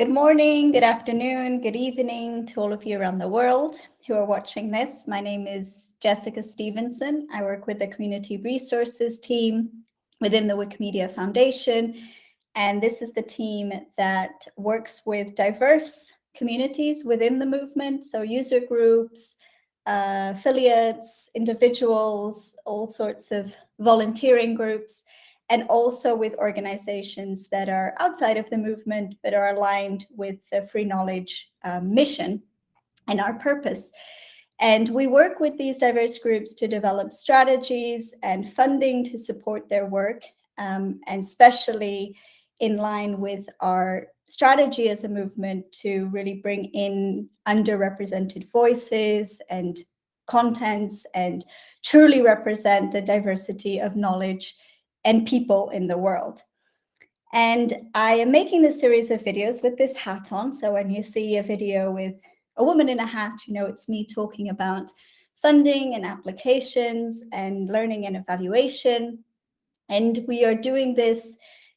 Good morning, good afternoon, good evening to all of you around the world who are watching this. My name is Jessica Stephenson. I work with the Community Resources team within the Wikimedia Foundation, and this is the team that works with diverse communities within the movement, so user groups, affiliates, individuals, all sorts of volunteering groups, and also with organizations that are outside of the movement but are aligned with the Free Knowledge mission and our purpose. And we work with these diverse groups to develop strategies and funding to support their work, and especially in line with our strategy as a movement to really bring in underrepresented voices and contents and truly represent the diversity of knowledge and people in the world. And I am making this series of videos with this hat on. So when you see a video with a woman in a hat, you know it's me talking about funding and applications and learning and evaluation. And we are doing this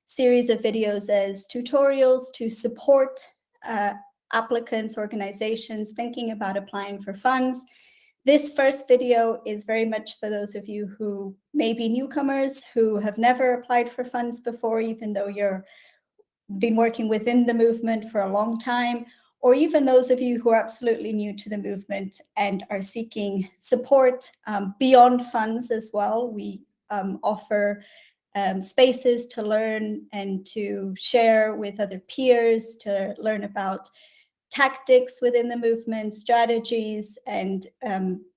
series of videos as tutorials to support applicants, organizations thinking about applying for funds. This first video is very much for those of you who may be newcomers, who have never applied for funds before, even though you've been working within the movement for a long time, or even those of you who are absolutely new to the movement and are seeking support beyond funds as well. We offer spaces to learn and to share with other peers, to learn about tactics within the movement, strategies, and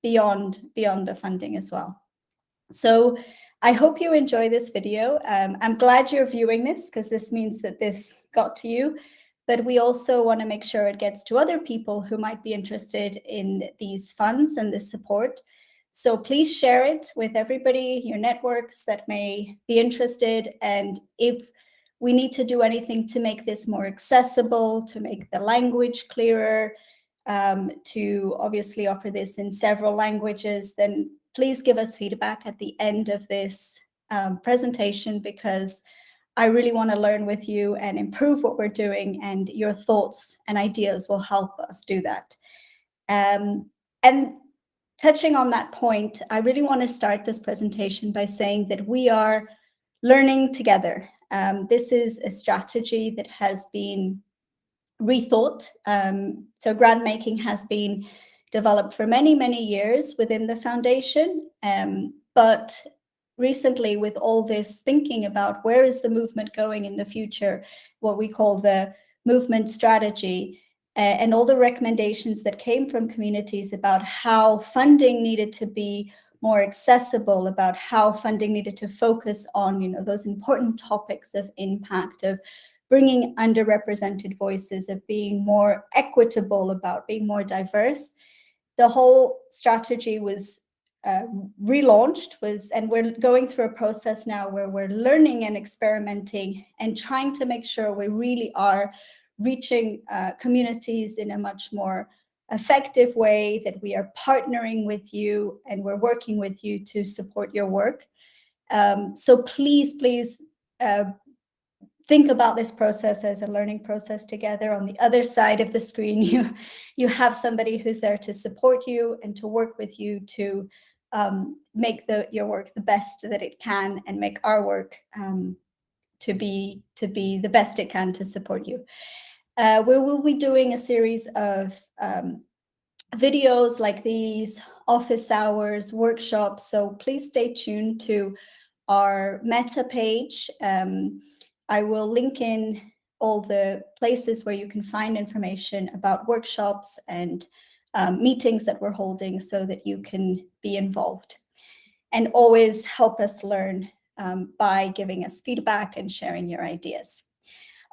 beyond the funding as well. So I hope you enjoy this video. I'm glad you're viewing this because this means that this got to you, but we also want to make sure it gets to other people who might be interested in these funds and this support. So please share it with everybody, your networks that may be interested. And if we need to do anything to make this more accessible, to make the language clearer, to obviously offer this in several languages, then please give us feedback at the end of this presentation, because I really want to learn with you and improve what we're doing, and your thoughts and ideas will help us do that. And touching on that point, I really want to start this presentation by saying that we are learning together. This is a strategy that has been rethought. So grant making has been developed for many, many years within the foundation. But recently, with all this thinking about where is the movement going in the future, what we call the movement strategy, and all the recommendations that came from communities about how funding needed to be more accessible, about how funding needed to focus on, you know, those important topics of impact, of bringing underrepresented voices, of being more equitable, about being more diverse. The whole strategy was relaunched, and we're going through a process now where we're learning and experimenting and trying to make sure we really are reaching communities in a much more effective way, that we are partnering with you and we're working with you to support your work. So please think about this process as a learning process together. On the other side of the screen, you have somebody who's there to support you and to work with you to make your work the best that it can, and make our work to be the best it can to support you. We will be doing a series of videos like these, office hours, workshops. So please stay tuned to our Meta page. I will link in all the places where you can find information about workshops and meetings that we're holding, so that you can be involved. And always help us learn by giving us feedback and sharing your ideas.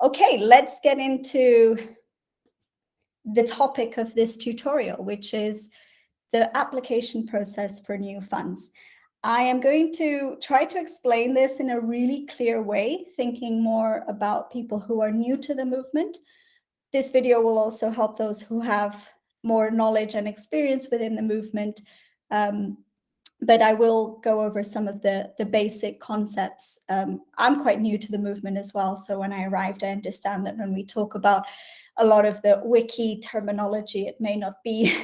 Okay, let's get into the topic of this tutorial, which is the application process for new funds. I am going to try to explain this in a really clear way, thinking more about people who are new to the movement. This video will also help those who have more knowledge and experience within the movement, but I will go over some of the basic concepts. I'm quite new to the movement as well, so when I arrived, I understand that when we talk about a lot of the wiki terminology, it may not be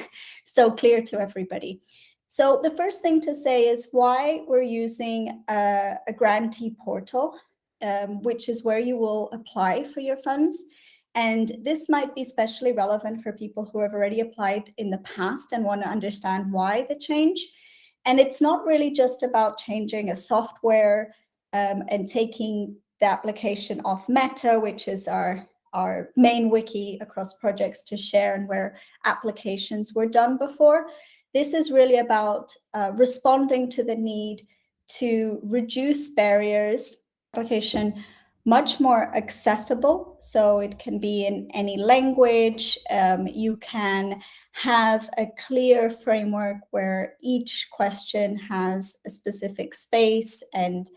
so clear to everybody. So the first thing to say is why we're using a grantee portal, which is where you will apply for your funds. And this might be especially relevant for people who have already applied in the past and want to understand why the change. And it's not really just about changing a software and taking the application off Meta, which is our main wiki across projects to share and where applications were done before. This is really about responding to the need to reduce barriers, application much more accessible. So it can be in any language. You can have a clear framework where each question has a specific space and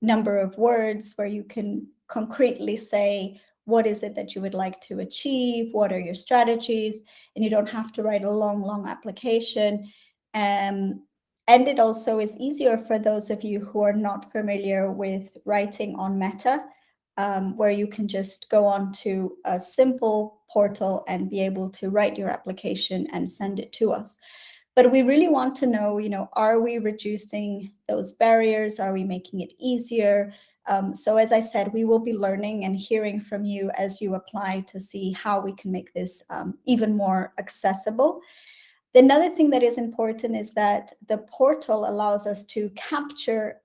number of words where you can concretely say, what is it that you would like to achieve? What are your strategies? And you don't have to write a long application. And it also is easier for those of you who are not familiar with writing on Meta, where you can just go on to a simple portal and be able to write your application and send it to us. But we really want to know, are we reducing those barriers? Are we making it easier? So as I said, we will be learning and hearing from you as you apply to see how we can make this even more accessible. Another thing that is important is that the portal allows us to capture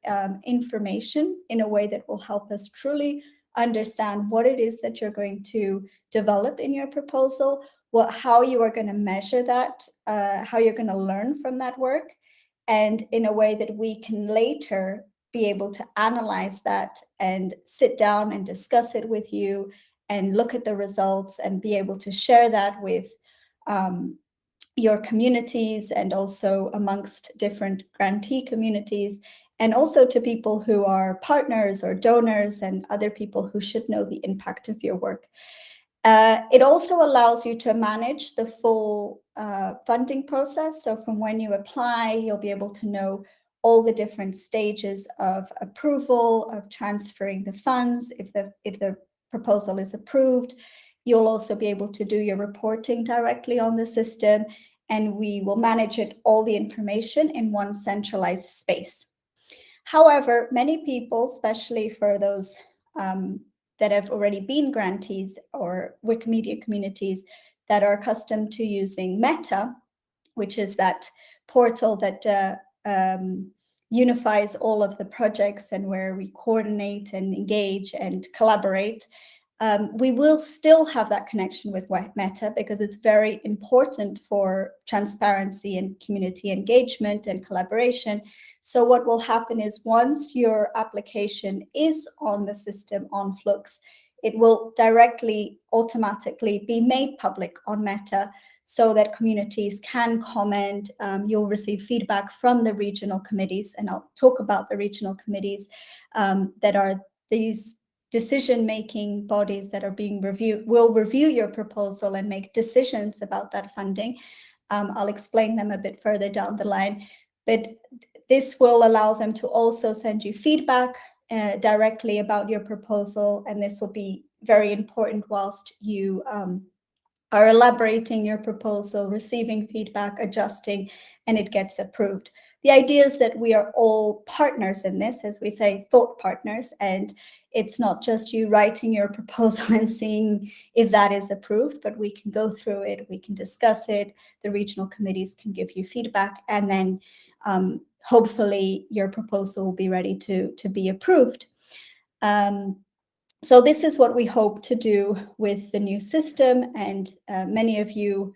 information in a way that will help us truly understand what it is that you're going to develop in your proposal, how you are going to measure that, how you're going to learn from that work, and in a way that we can later be able to analyze that and sit down and discuss it with you and look at the results and be able to share that with your communities and also amongst different grantee communities, and also to people who are partners or donors and other people who should know the impact of your work. It also allows you to manage the full funding process. So from when you apply, you'll be able to know all the different stages of approval, of transferring the funds. If the proposal is approved, you'll also be able to do your reporting directly on the system, and we will manage it, all the information in one centralized space. However, many people, especially for those that have already been grantees or Wikimedia communities that are accustomed to using Meta, which is that portal that unifies all of the projects and where we coordinate and engage and collaborate. We will still have that connection with Meta because it's very important for transparency and community engagement and collaboration. So what will happen is once your application is on the system on Flux, it will directly, automatically be made public on Meta so that communities can comment. You'll receive feedback from the regional committees, and I'll talk about the regional committees that are these decision-making bodies that are being reviewed, will review your proposal and make decisions about that funding. I'll explain them a bit further down the line, but this will allow them to also send you feedback directly about your proposal, and this will be very important whilst you are elaborating your proposal, receiving feedback, adjusting, and it gets approved. The idea is that we are all partners in this, as we say, thought partners, and it's not just you writing your proposal and seeing if that is approved, but we can go through it, we can discuss it, the regional committees can give you feedback, and then hopefully your proposal will be ready to be approved. So this is what we hope to do with the new system, and many of you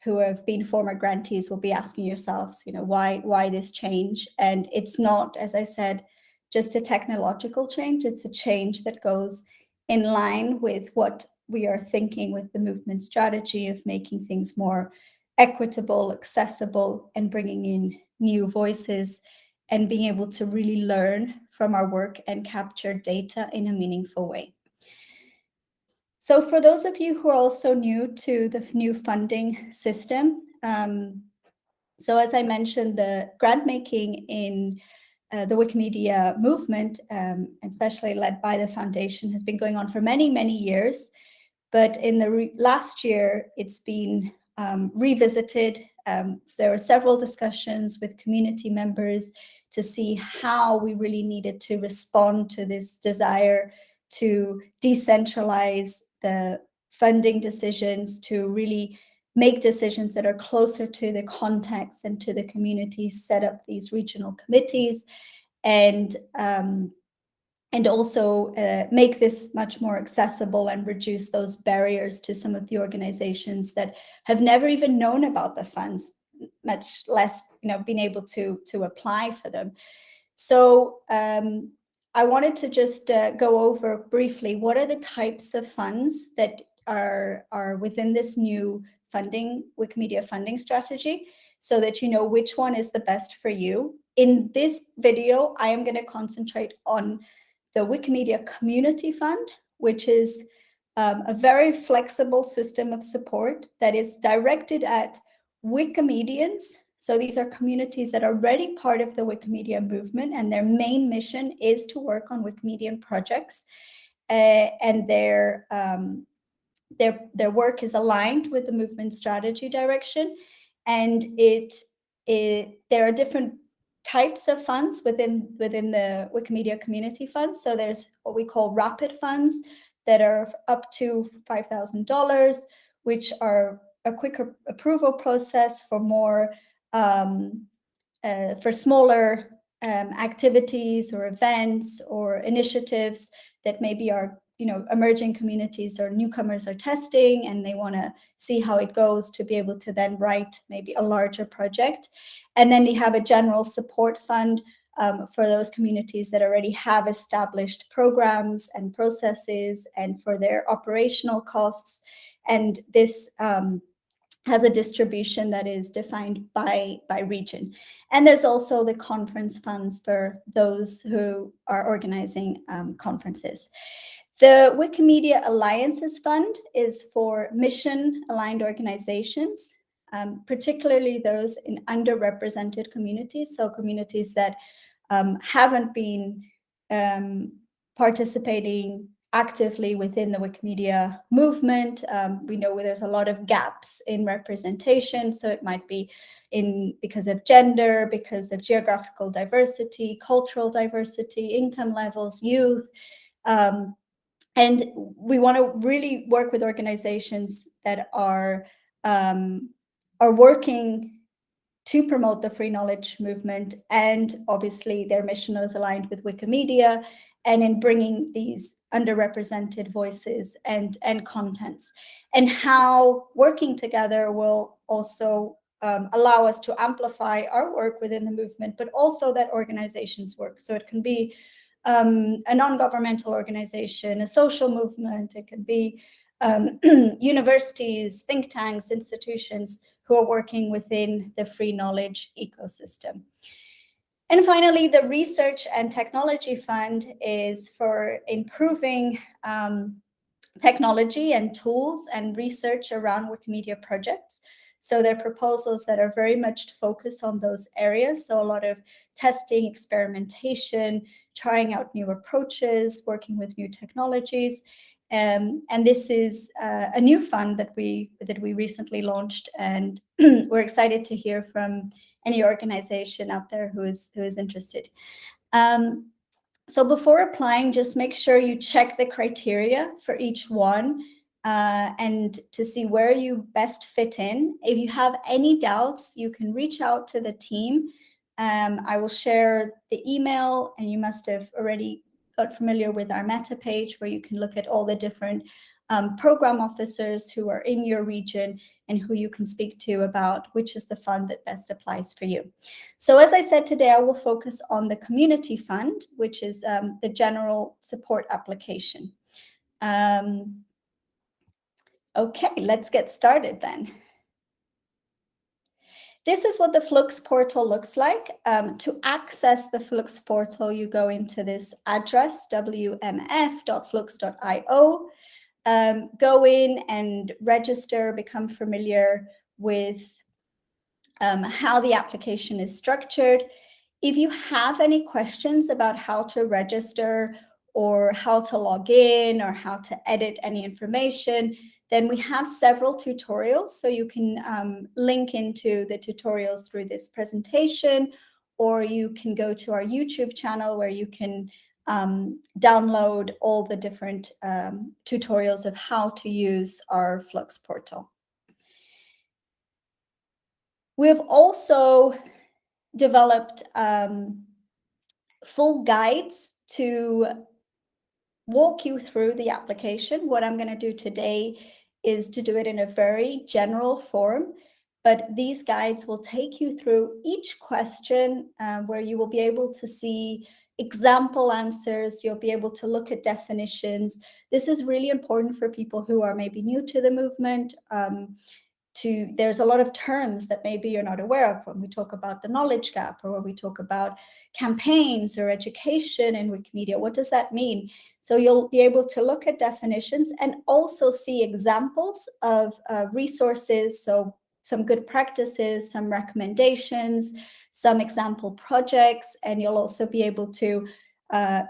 who have been former grantees will be asking yourselves, why this change? And it's not, as I said, just a technological change. It's a change that goes in line with what we are thinking with the movement strategy of making things more equitable, accessible, and bringing in new voices and being able to really learn from our work and capture data in a meaningful way. So for those of you who are also new to the new funding system, so as I mentioned, the grant making in the Wikimedia movement, especially led by the foundation, has been going on for many, many years. but in the last year, it's been revisited. There were several discussions with community members to see how we really needed to respond to this desire to decentralize the funding decisions, to really make decisions that are closer to the context and to the communities, set up these regional committees, and also make this much more accessible and reduce those barriers to some of the organizations that have never even known about the funds, much less been able to apply for them. So I wanted to just go over briefly what are the types of funds that are within this new Wikimedia funding strategy, so that you know which one is the best for you. In this video, I am going to concentrate on the Wikimedia Community Fund, which is a very flexible system of support that is directed at Wikimedians. So these are communities that are already part of the Wikimedia movement, and their main mission is to work on Wikimedian projects, and their work is aligned with the movement strategy direction. And there are different types of funds within the Wikimedia Community Fund. So there's what we call rapid funds that are up to $5,000, which are a quicker approval process for more for smaller activities or events or initiatives that maybe are emerging communities or newcomers are testing, and they want to see how it goes to be able to then write maybe a larger project. And then they have a general support fund for those communities that already have established programs and processes and for their operational costs. And this has a distribution that is defined by region. And there's also the conference funds for those who are organizing conferences. The Wikimedia Alliances Fund is for mission-aligned organizations, particularly those in underrepresented communities, so communities that haven't been participating actively within the Wikimedia movement. We know there's a lot of gaps in representation, so it might be because of gender, because of geographical diversity, cultural diversity, income levels, youth. And we want to really work with organizations that are working to promote the free knowledge movement, and obviously their mission is aligned with Wikimedia, and in bringing these underrepresented voices and contents, and how working together will also allow us to amplify our work within the movement, but also that organizations work. So it can be a non-governmental organization, a social movement, it could be universities, think tanks, institutions who are working within the free knowledge ecosystem. And finally, the Research and Technology Fund is for improving technology and tools and research around Wikimedia projects. So they're proposals that are very much focused on those areas. So a lot of testing, experimentation, trying out new approaches, working with new technologies. And this is a new fund that we recently launched, and we're excited to hear from any organization out there who is interested. So before applying, just make sure you check the criteria for each one and to see where you best fit in. If you have any doubts, you can reach out to the team. I will share the email, and you must have already got familiar with our meta page where you can look at all the different program officers who are in your region and who you can speak to about which is the fund that best applies for you. So as I said, today I will focus on the community fund, which is the general support application. Okay, let's get started then. This is what the Flux portal looks like. To access the Flux portal, you go into this address, wmf.flux.io. Go in and register, become familiar with how the application is structured. If you have any questions about how to register or how to log in or how to edit any information, then we have several tutorials. So you can link into the tutorials through this presentation, or you can go to our YouTube channel where you can download all the different tutorials of how to use our Flux portal. We've also developed full guides to walk you through the application. What I'm going to do today is to do it in a very general form, but these guides will take you through each question where you will be able to see example answers. You'll be able to look at definitions. This is really important for people who are maybe new to the movement. There's a lot of terms that maybe you're not aware of when we talk about the knowledge gap, or when we talk about campaigns or education in Wikimedia. What does that mean? So you'll be able to look at definitions and also see examples of resources. So some good practices, some recommendations, some example projects, and you'll also be able to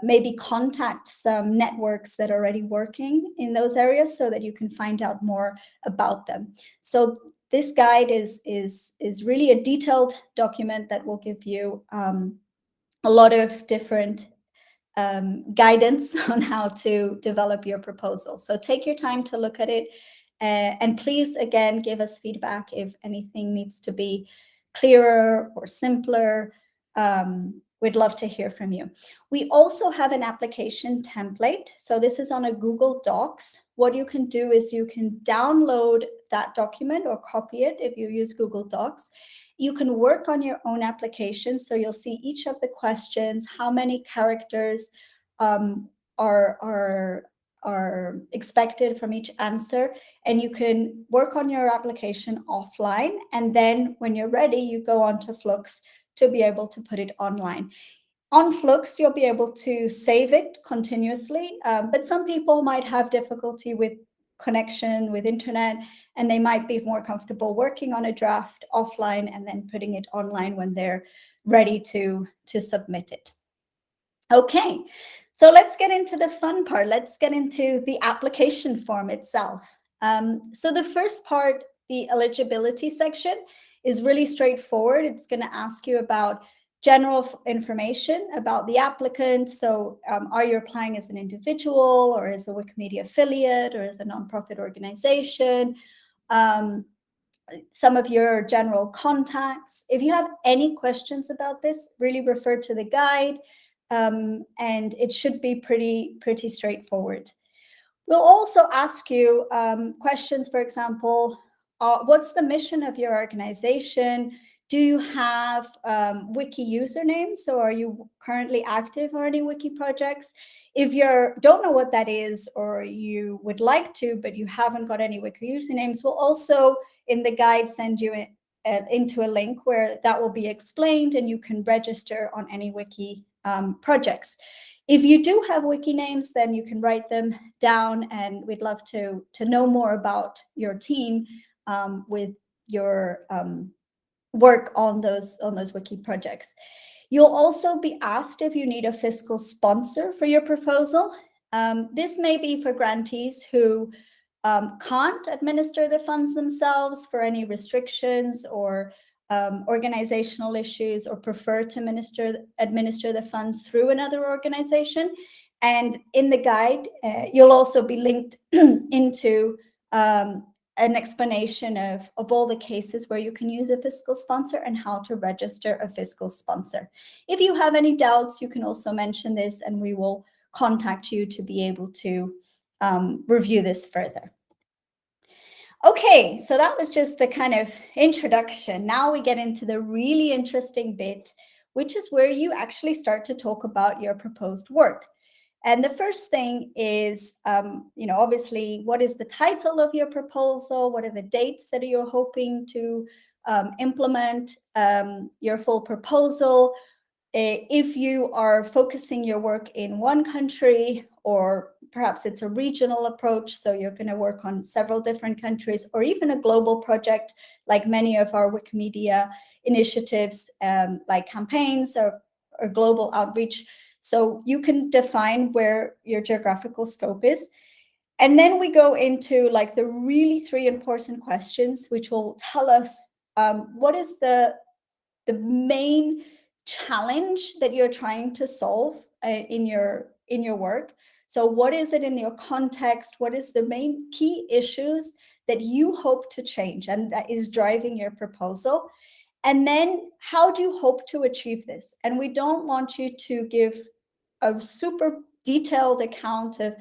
maybe contact some networks that are already working in those areas so that you can find out more about them. So this guide is really a detailed document that will give you a lot of different guidance on how to develop your proposal. So take your time to look at it, and please, again, give us feedback if anything needs to be clearer or simpler. We'd love to hear from you. We also have an application template. So this is on a Google Docs. What you can do is you can download that document or copy it if you use Google Docs. You can work on your own application. So you'll see each of the questions, how many characters are expected from each answer, and you can work on your application offline. And then when you're ready, you go on to Flux to be able to put it online. On Flux, you'll be able to save it continuously, but some people might have difficulty with connection with internet, and they might be more comfortable working on a draft offline and then putting it online when they're ready to submit it. Okay, so let's get into the fun part. Let's get into the application form itself. So the first part, the eligibility section, is really straightforward. It's going to ask you about general information about the applicant. So are you applying as an individual, or as a Wikimedia affiliate, or as a nonprofit organization? Some of your general contacts. If you have any questions about this, really refer to the guide, and it should be pretty straightforward. We'll also ask you questions, for example, what's the mission of your organization? Do you have wiki usernames? So are you currently active on any wiki projects? If you don't know what that is, or you would like to, but you haven't got any wiki usernames, we'll also in the guide send you into a link where that will be explained, and you can register on any wiki projects. If you do have wiki names, then you can write them down, and we'd love to know more about your team with your work on those wiki projects. You'll also be asked if you need a fiscal sponsor for your proposal. This may be for grantees who can't administer the funds themselves for any restrictions or organizational issues, or prefer to administer the funds through another organization. And in the guide, you'll also be linked into an explanation of all the cases where you can use a fiscal sponsor and how to register a fiscal sponsor. If you have any doubts, you can also mention this, and we will contact you to be able to review this further. Okay, so that was just the kind of introduction. Now we get into the really interesting bit, which is where you actually start to talk about your proposed work. And the first thing is, obviously, what is the title of your proposal? What are the dates that you're hoping to implement your full proposal? If you are focusing your work in one country, or perhaps it's a regional approach, so you're going to work on several different countries, or even a global project, like many of our Wikimedia initiatives, like campaigns or global outreach. So you can define where your geographical scope is. And then we go into like the really 3 important questions, which will tell us what is the main challenge that you're trying to solve in your work. So what is it in your context? What is the main key issues that you hope to change and that is driving your proposal? And then how do you hope to achieve this? And we don't want you to give a super detailed account of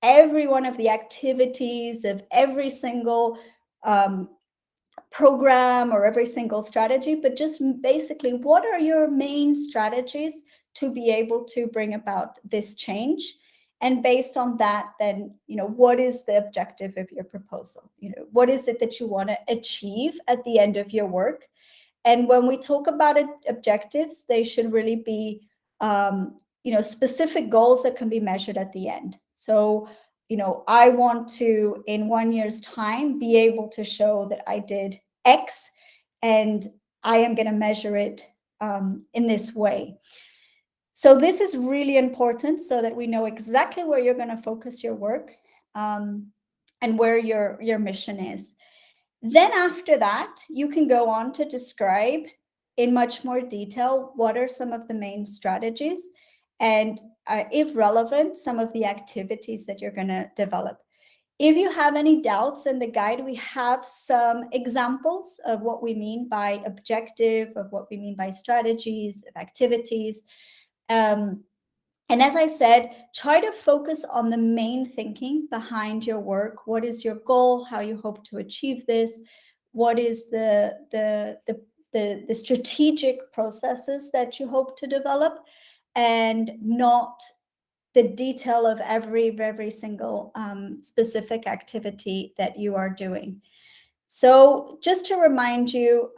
every one of the activities of every single program or every single strategy, but just basically what are your main strategies to be able to bring about this change? And based on that, then, what is the objective of your proposal? What is it that you want to achieve at the end of your work? And when we talk about objectives, they should really be, specific goals that can be measured at the end. So, I want to, in 1 year's time, be able to show that I did X, and I am going to measure it in this way. So this is really important so that we know exactly where you're going to focus your work and where your mission is. Then after that, you can go on to describe in much more detail what are some of the main strategies and, if relevant, some of the activities that you're going to develop. If you have any doubts in the guide, we have some examples of what we mean by objective, of what we mean by strategies, of activities. And as I said, try to focus on the main thinking behind your work. What is your goal? How you hope to achieve this? What is the strategic processes that you hope to develop, and not the detail of every single specific activity that you are doing. So just to remind you,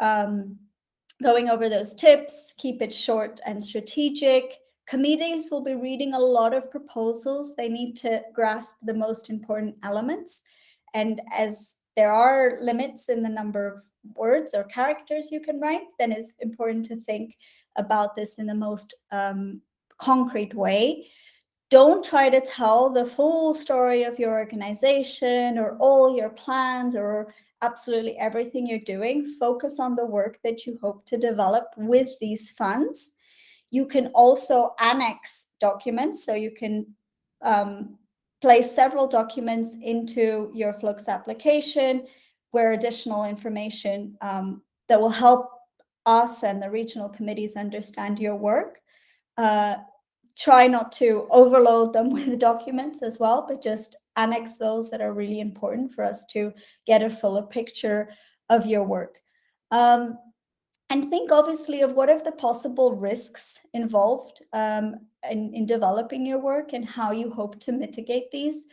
going over those tips, keep it short and strategic. Committees will be reading a lot of proposals. They need to grasp the most important elements. And as there are limits in the number of words or characters you can write, then it's important to think about this in the most concrete way. Don't try to tell the full story of your organization or all your plans or absolutely everything you're doing. Focus on the work that you hope to develop with these funds. You can also annex documents, so you can place several documents into your Flux application where additional information that will help us and the regional committees understand your work. Try not to overload them with documents as well, but just annex those that are really important for us to get a fuller picture of your work. And think obviously of what are the possible risks involved in developing your work and how you hope to mitigate these.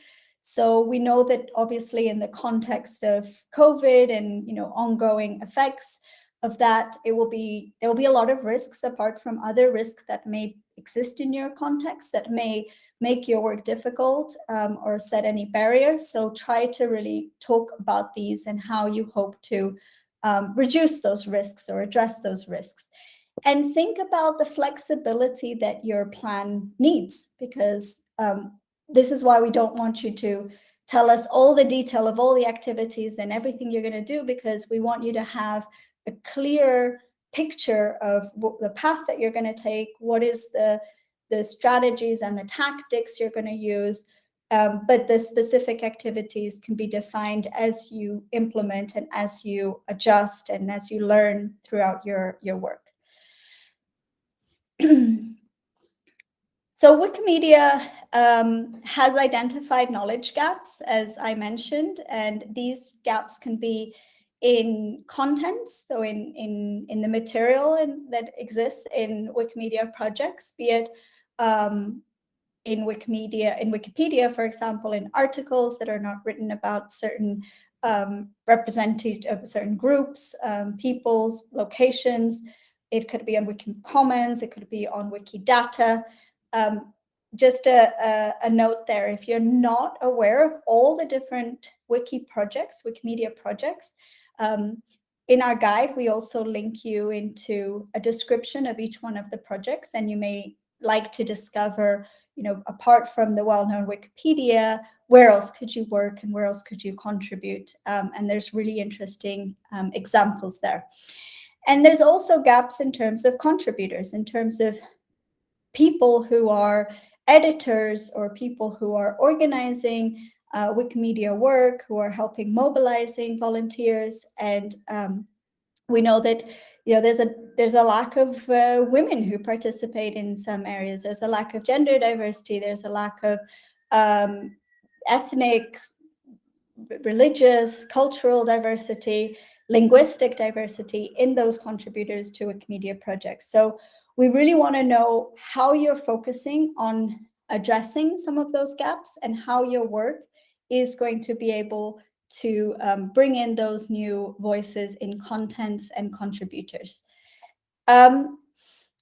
So we know that obviously in the context of COVID and ongoing effects of that, there will be a lot of risks apart from other risks that may exist in your context that may make your work difficult or set any barriers. So try to really talk about these and how you hope to reduce those risks or address those risks. And think about the flexibility that your plan needs, because this is why we don't want you to tell us all the detail of all the activities and everything you're going to do, because we want you to have a clear picture of the path that you're going to take, what is the strategies and the tactics you're going to use. But the specific activities can be defined as you implement and as you adjust and as you learn throughout your work. So Wikimedia has identified knowledge gaps, as I mentioned, and these gaps can be in contents, so in the material that exists in Wikimedia projects, be it in Wikipedia, for example, in articles that are not written about certain representative of certain groups, peoples, locations. It could be on Wiki Commons, it could be on Wikidata. Just a note there, if you're not aware of all the different Wikimedia projects, in our guide, we also link you into a description of each one of the projects, and you may like to discover, apart from the well-known Wikipedia, where else could you work and where else could you contribute? And there's really interesting examples there. And there's also gaps in terms of contributors, in terms of people who are editors or people who are organizing Wikimedia work, who are helping mobilizing volunteers. And we know that there's a lack of women who participate in some areas. There's a lack of gender diversity. There's a lack of ethnic, religious, cultural diversity, linguistic diversity in those contributors to Wikimedia projects. So we really want to know how you're focusing on addressing some of those gaps and how your work is going to be able to bring in those new voices in contents and contributors.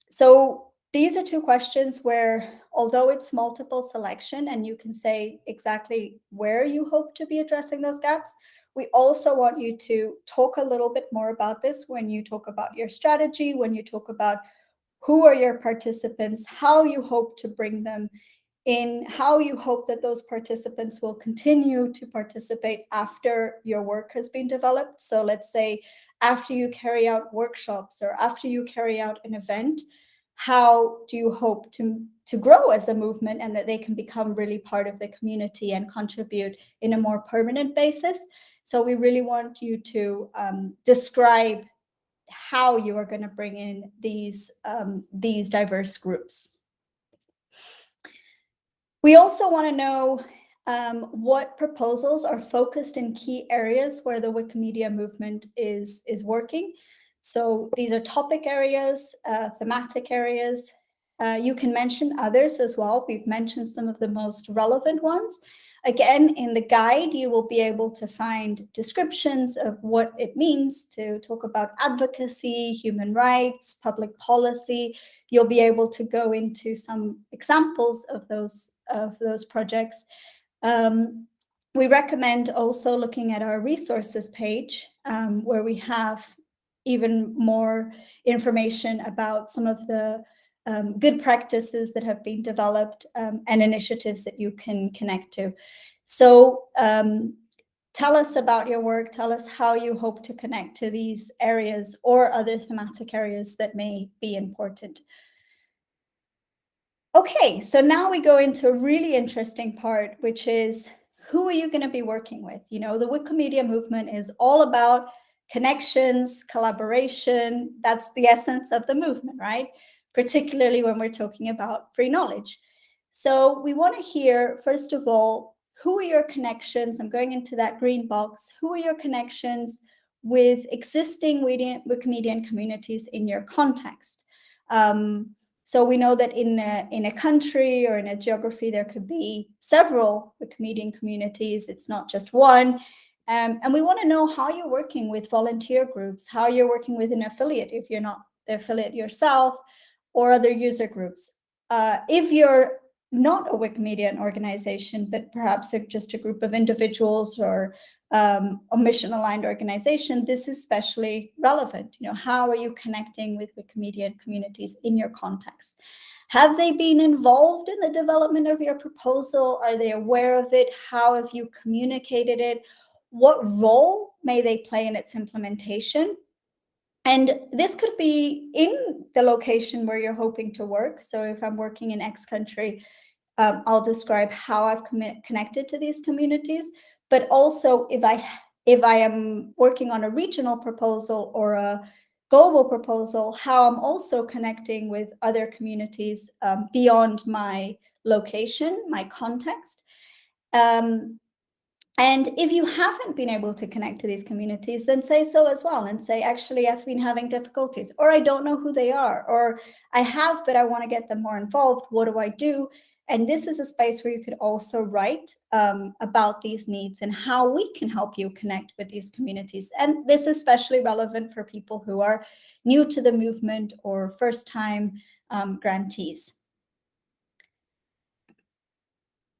So these are two questions where, although it's multiple selection and you can say exactly where you hope to be addressing those gaps, we also want you to talk a little bit more about this when you talk about your strategy, when you talk about who are your participants, how you hope to bring them in, how you hope that those participants will continue to participate after your work has been developed. So let's say after you carry out workshops or after you carry out an event, how do you hope to grow as a movement and that they can become really part of the community and contribute in a more permanent basis? So we really want you to describe how you are going to bring in these diverse groups. We also want to know what proposals are focused in key areas where the Wikimedia movement is working. So these are topic areas, thematic areas. You can mention others as well. We've mentioned some of the most relevant ones. Again, in the guide, you will be able to find descriptions of what it means to talk about advocacy, human rights, public policy. You'll be able to go into some examples of those projects. We recommend also looking at our resources page, where we have even more information about some of the good practices that have been developed and initiatives that you can connect to. So tell us about your work. Tell us how you hope to connect to these areas or other thematic areas that may be important. Okay, so now we go into a really interesting part, which is who are you going to be working with? The Wikimedia movement is all about connections, collaboration. That's the essence of the movement, right? Particularly when we're talking about free knowledge. So we want to hear, first of all, who are your connections? I'm going into that green box. Who are your connections with existing Wikimedian communities in your context? So we know that in a country or in a geography, there could be several Wikimedian communities. It's not just one. And we want to know how you're working with volunteer groups, how you're working with an affiliate if you're not the affiliate yourself, or other user groups. If you're not a Wikimedian organization, but perhaps just a group of individuals or a mission-aligned organization, this is especially relevant. How are you connecting with Wikimedian communities in your context? Have they been involved in the development of your proposal? Are they aware of it? How have you communicated it? What role may they play in its implementation? And this could be in the location where you're hoping to work. So if I'm working in X country, I'll describe how I've connected to these communities, but also if I am working on a regional proposal or a global proposal, how I'm also connecting with other communities beyond my location, my context. And if you haven't been able to connect to these communities, then say so as well and say, actually, I've been having difficulties, or I don't know who they are, or I have, but I want to get them more involved. What do I do? And this is a space where you could also write about these needs and how we can help you connect with these communities. And this is especially relevant for people who are new to the movement or first-time grantees.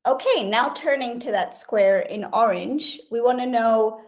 Okay, now turning to that square in orange, we want to know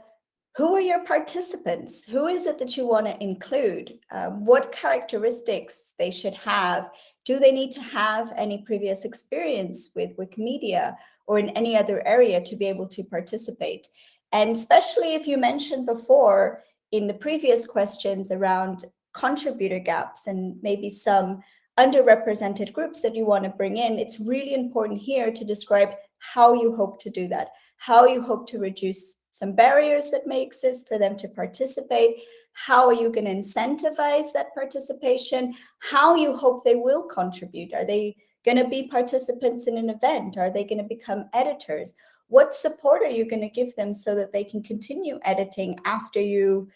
Who are your participants? Who is it that you want to include? What characteristics they should have? Do they need to have any previous experience with Wikimedia or in any other area to be able to participate? And especially if you mentioned before in the previous questions around contributor gaps and maybe some underrepresented groups that you want to bring in, it's really important here to describe how you hope to do that, how you hope to reduce some barriers that may exist for them to participate. How are you going to incentivize that participation? How you hope they will contribute? Are they going to be participants in an event? Are they going to become editors? What support are you going to give them so that they can continue editing after you've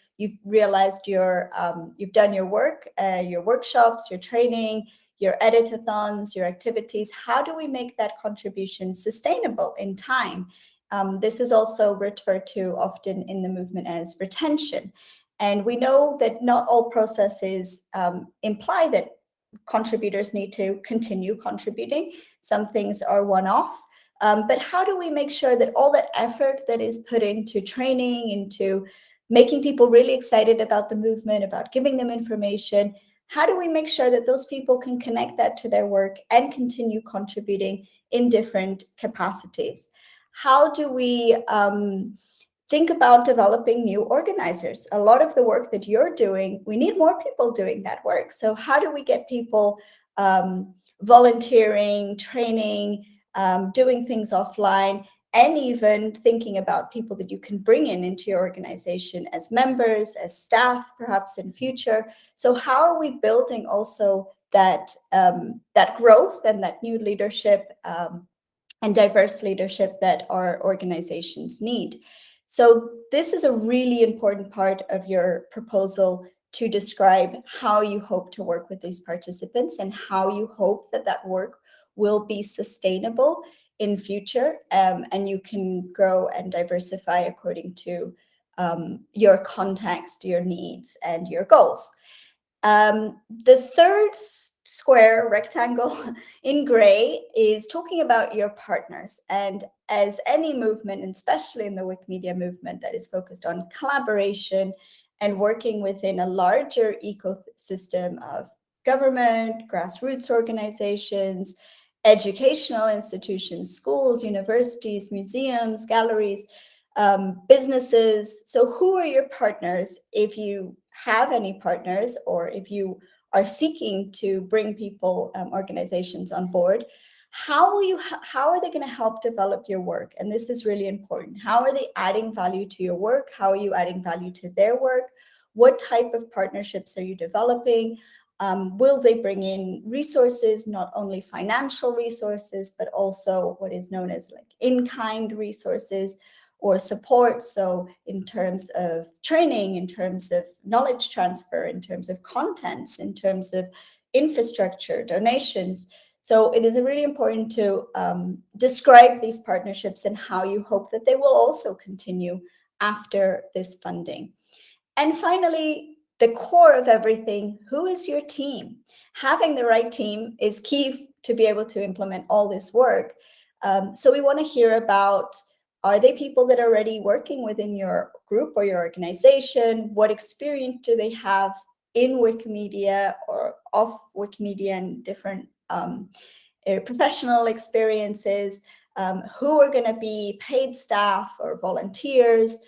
realized you've done your work, your workshops, your training, your editathons, your activities? How do we make that contribution sustainable in time? This is also referred to often in the movement as retention. And we know that not all processes imply that contributors need to continue contributing. Some things are one-off. But how do we make sure that all that effort that is put into training, into making people really excited about the movement, about giving them information, how do we make sure that those people can connect that to their work and continue contributing in different capacities? How do we think about developing new organizers? A lot of the work that you're doing, we need more people doing that work. So how do we get people volunteering, training, doing things offline, and even thinking about people that you can bring into your organization as members, as staff, perhaps in future? So how are we building also that growth and that new leadership and diverse leadership that our organizations need? So this is a really important part of your proposal, to describe how you hope to work with these participants and how you hope that that work will be sustainable in future, and you can grow and diversify according to your context, your needs, and your goals. The third square rectangle in gray is talking about your partners. And as any movement, and especially in the Wikimedia movement that is focused on collaboration and working within a larger ecosystem of government, grassroots organizations, educational institutions, schools, universities, museums, galleries, businesses. So who are your partners? If you have any partners, or if you are seeking to bring people, organizations on board, how are they going to help develop your work? And this is really important. How are they adding value to your work? How are you adding value to their work? What type of partnerships are you developing? Will they bring in resources, not only financial resources, but also what is known as like in-kind resources or support? So in terms of training, in terms of knowledge transfer, in terms of contents, in terms of infrastructure, donations. So it is really important to describe these partnerships and how you hope that they will also continue after this funding. And finally, the core of everything: who is your team? Having the right team is key to be able to implement all this work. So we want to hear about, are they people that are already working within your group or your organization? What experience do they have in Wikimedia or off Wikimedia and different professional experiences? Who are going to be paid staff or volunteers?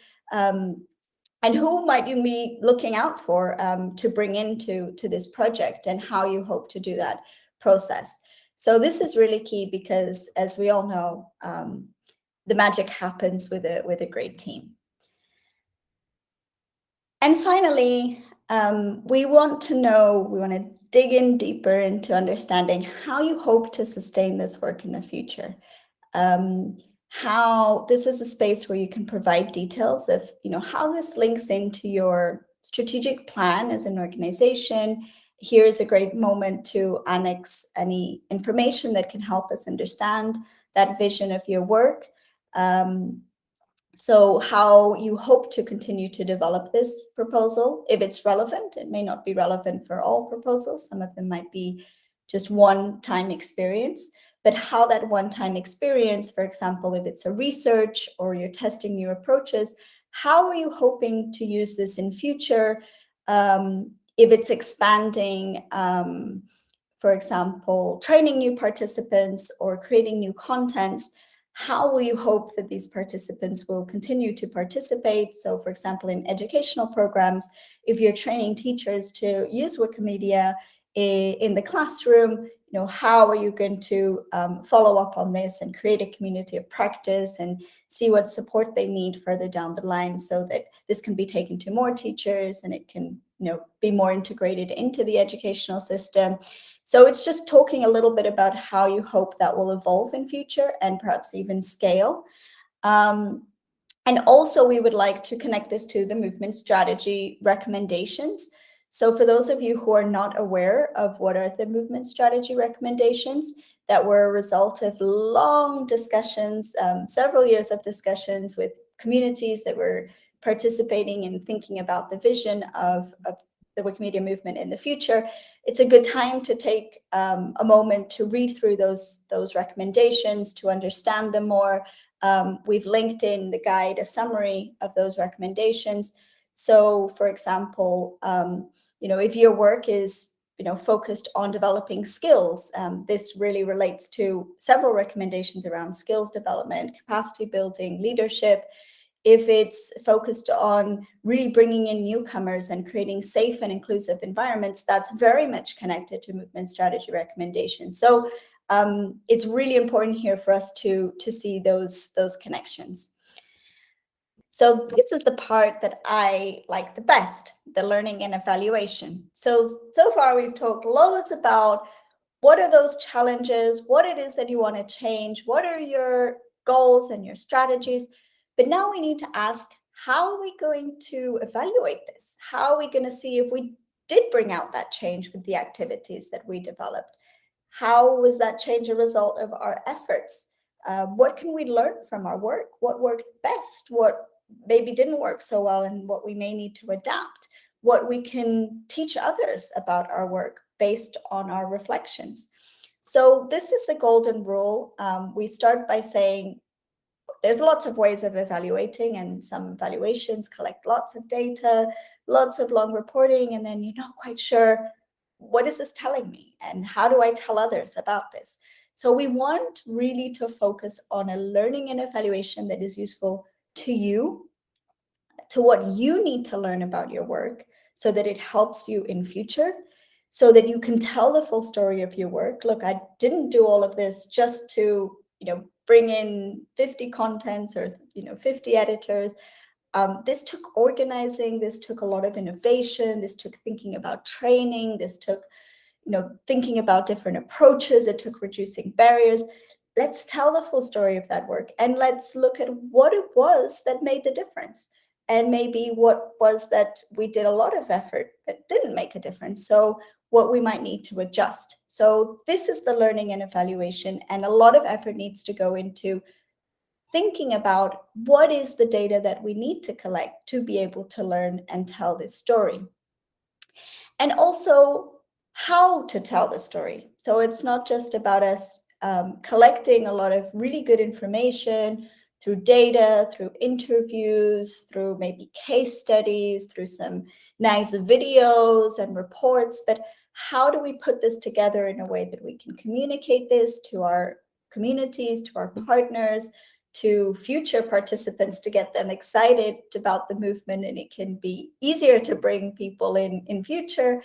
And who might you be looking out for to bring into this project, and how you hope to do that process? So this is really key because, as we all know, the magic happens with a great team. And finally, we want to dig in deeper into understanding how you hope to sustain this work in the future. How this is a space where you can provide details of, how this links into your strategic plan as an organization. Here is a great moment to annex any information that can help us understand that vision of your work. So how you hope to continue to develop this proposal, if it's relevant. It may not be relevant for all proposals. Some of them might be just one-time experience, but how that one-time experience, for example, if it's a research or you're testing new approaches, how are you hoping to use this in future? If it's expanding, for example, training new participants or creating new contents, how will you hope that these participants will continue to participate? So, for example, in educational programs, if you're training teachers to use Wikimedia in the classroom, how are you going to follow up on this and create a community of practice and see what support they need further down the line, so that this can be taken to more teachers and it can be more integrated into the educational system. So it's just talking a little bit about how you hope that will evolve in future and perhaps even scale. And also, we would like to connect this to the movement strategy recommendations. So for those of you who are not aware of what are the movement strategy recommendations, that were a result of long discussions, several years of discussions with communities that were participating and thinking about the vision of the Wikimedia movement in the future. It's a good time to take a moment to read through those recommendations, to understand them more. We've linked in the guide a summary of those recommendations. So, for example, if your work is focused on developing skills, this really relates to several recommendations around skills development, capacity building, leadership. If it's focused on really bringing in newcomers and creating safe and inclusive environments, that's very much connected to movement strategy recommendations. So it's really important here for us to see those connections. So this is the part that I like the best, the learning and evaluation. So far we've talked loads about what are those challenges, what it is that you want to change, what are your goals and your strategies. But now we need to ask, how are we going to evaluate this? How are we going to see if we did bring out that change with the activities that we developed? How was that change a result of our efforts? What can we learn from our work? What worked best? What maybe didn't work so well, and what we may need to adapt? What we can teach others about our work based on our reflections. So this is the golden rule. We start by saying there's lots of ways of evaluating, and some evaluations collect lots of data, lots of long reporting, and then you're not quite sure, what is this telling me? And how do I tell others about this? So we want really to focus on a learning and evaluation that is useful to you, to what you need to learn about your work, so that it helps you in future, so that you can tell the full story of your work. Look, I didn't do all of this just to, bring in 50 contents or, 50 editors. This took organizing, this took a lot of innovation, this took thinking about training, this took, thinking about different approaches, it took reducing barriers. Let's tell the full story of that work, and let's look at what it was that made the difference. And maybe what was that we did a lot of effort that didn't make a difference. So what we might need to adjust. So this is the learning and evaluation, and a lot of effort needs to go into thinking about what is the data that we need to collect to be able to learn and tell this story. And also how to tell the story. So it's not just about us collecting a lot of really good information through data, through interviews, through maybe case studies, through some nice videos and reports, but how do we put this together in a way that we can communicate this to our communities, to our partners, to future participants, to get them excited about the movement, and it can be easier to bring people in future,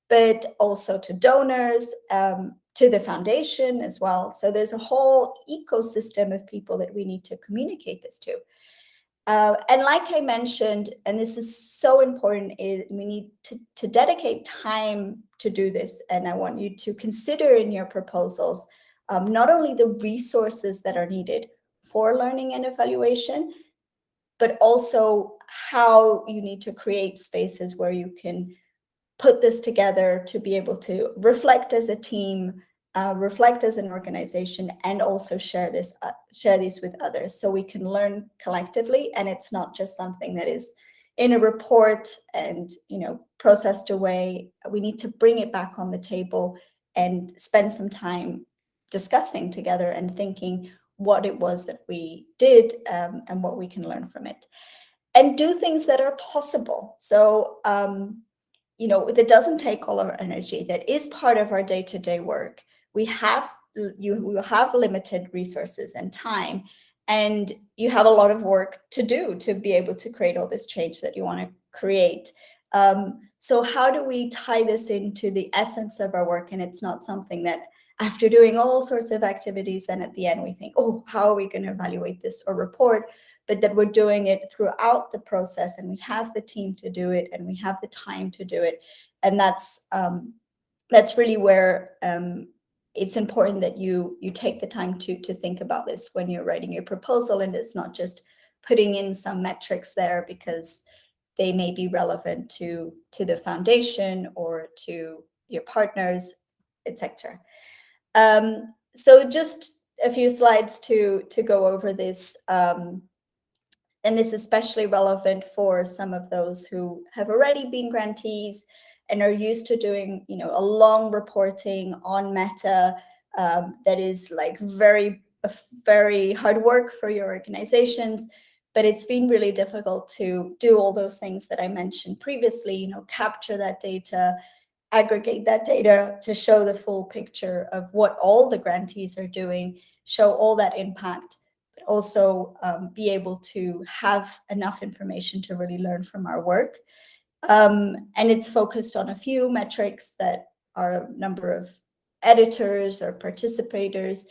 but also to donors, to the foundation as well. So there's a whole ecosystem of people that we need to communicate this to. And like I mentioned, and this is so important, is we need to dedicate time to do this. And I want you to consider in your proposals not only the resources that are needed for learning and evaluation, but also how you need to create spaces where you can put this together to be able to reflect as a team, reflect as an organization, and also share these with others, so we can learn collectively, and it's not just something that is in a report and processed away. We need to bring it back on the table and spend some time discussing together and thinking what it was that we did, and what we can learn from it. and do things that are possible. So, that doesn't take all our energy, that is part of our day-to-day work. We will have limited resources and time, and you have a lot of work to do to be able to create all this change that you want to create. So how do we tie this into the essence of our work? And it's not something that after doing all sorts of activities, then at the end we think, oh, how are we going to evaluate this or report? But that we're doing it throughout the process, and we have the team to do it, and we have the time to do it. And that's really where it's important that you take the time to think about this when you're writing your proposal, and it's not just putting in some metrics there because they may be relevant to the foundation or to your partners, etc. So just a few slides to go over this. And this is especially relevant for some of those who have already been grantees and are used to doing, a long reporting on meta that is like very, very hard work for your organizations. But it's been really difficult to do all those things that I mentioned previously, capture that data, aggregate that data to show the full picture of what all the grantees are doing, show all that impact, but also be able to have enough information to really learn from our work. And it's focused on a few metrics that are a number of editors or participators